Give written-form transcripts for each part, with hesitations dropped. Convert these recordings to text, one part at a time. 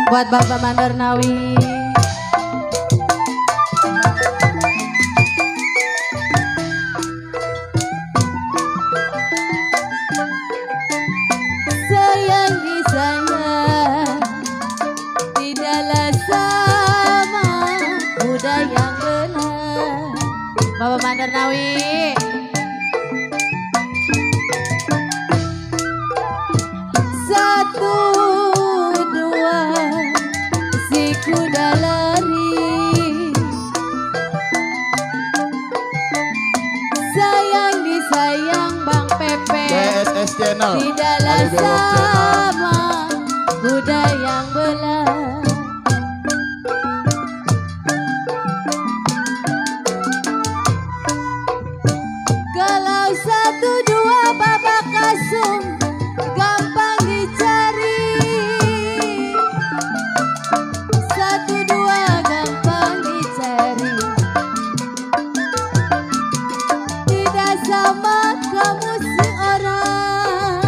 Buat Bapak Mandarnawi. Sayang disayang tidaklah sama muda yang benar. Bapak Mandarnawi. Satu dua si kuda lari, sayang disayang Bang Pepe. DSS Channel Tidaklah sama kuda yang belah. Kalau satu dua Bapak Kasum gampang dicari, satu dua gampang dicari. Tidak sama kamu seorang.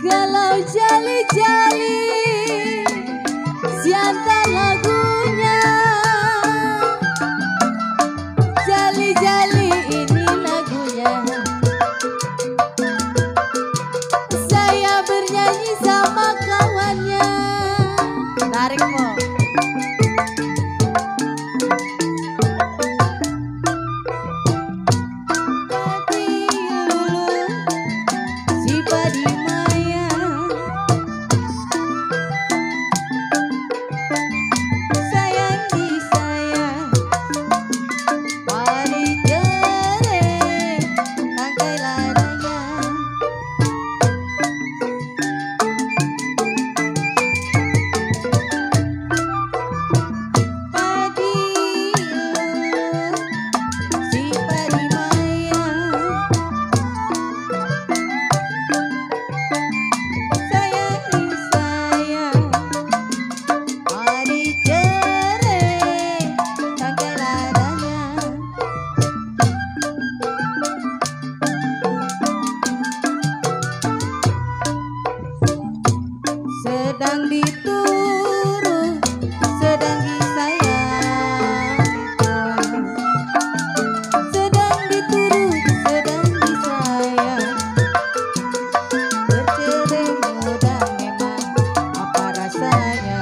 Kalau jali-jali siantar lagunya, jali-jali ini lagunya. Saya bernyanyi sama kawannya. Tarik po. Si Padi Maya, sayang disayang Padi jere tangkai ladanya. Padi si Padi Maya, sayang disayang Padi jere tangkai ladanya. Sedang dituru, sedang disayang, sedang dituru, sedang disayang. Bercerai muda memang apa rasanya.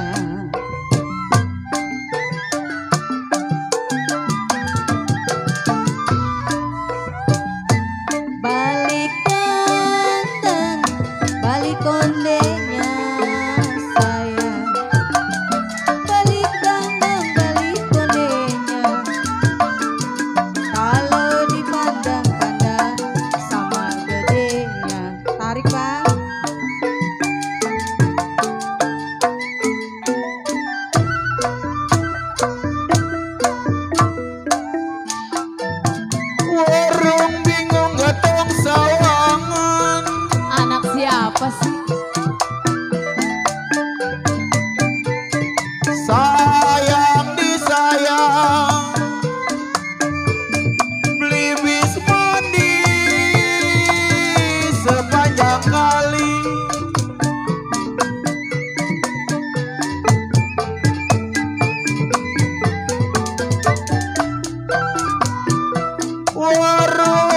Balik kandang, balik kondenya sayang. Balik kandang, balik kondenya. Kalau dipandang-pandang sama gedenya. Tarik Bang. Warung bingung gatong sawangan, Anak siapa sih? sayang disayang beli bis mandi sepanjang kali. Warung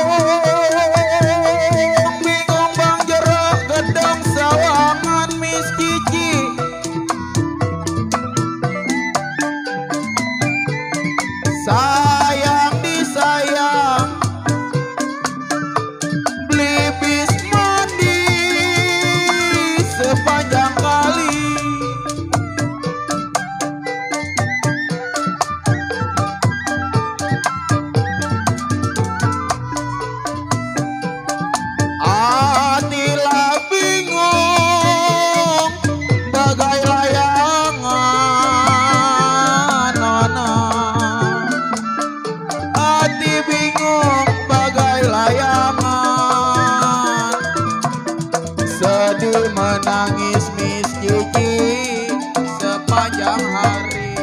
bingung Bang Jerak gedong sawangan Miss Cici, sayang disayang beli bis mandi sepanjang kali. Atilah bingung bagai layangan, nona. Hati bingung bagai layangan, sedih menangis Miss Cici sepanjang hari.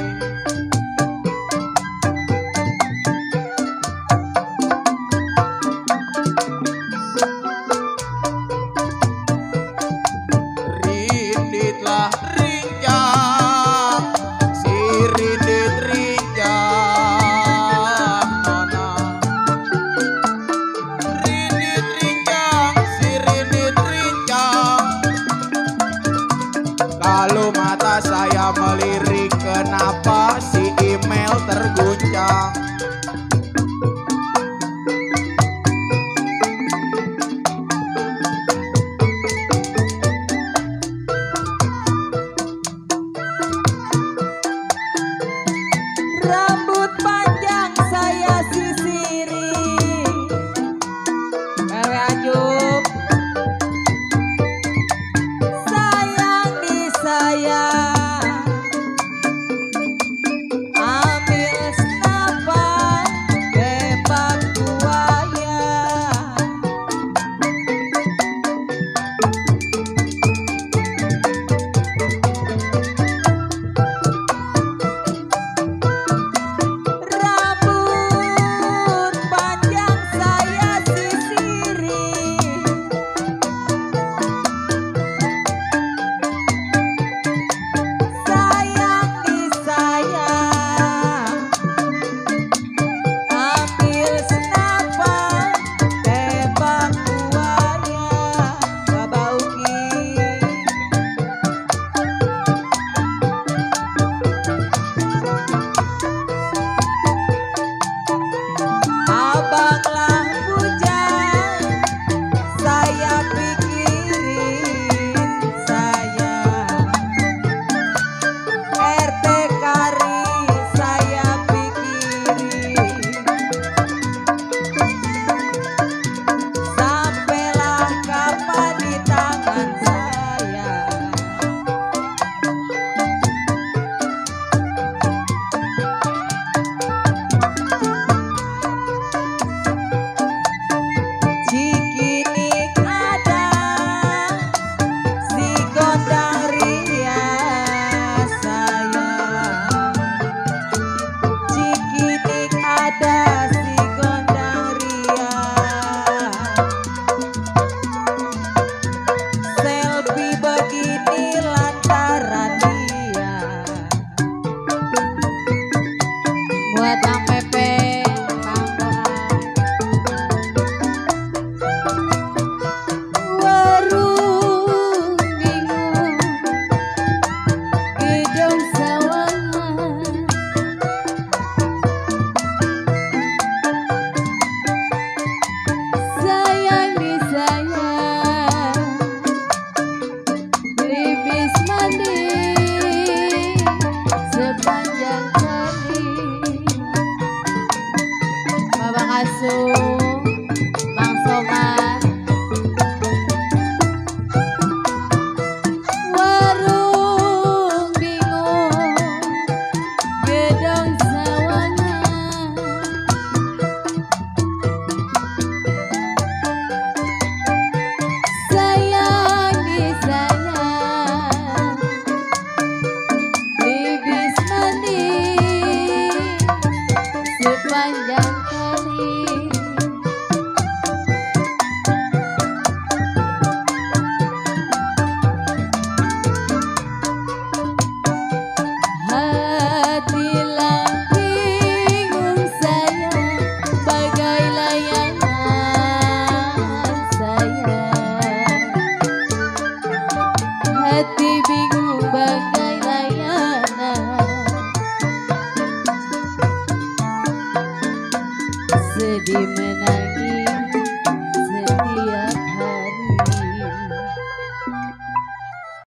sedih menangis.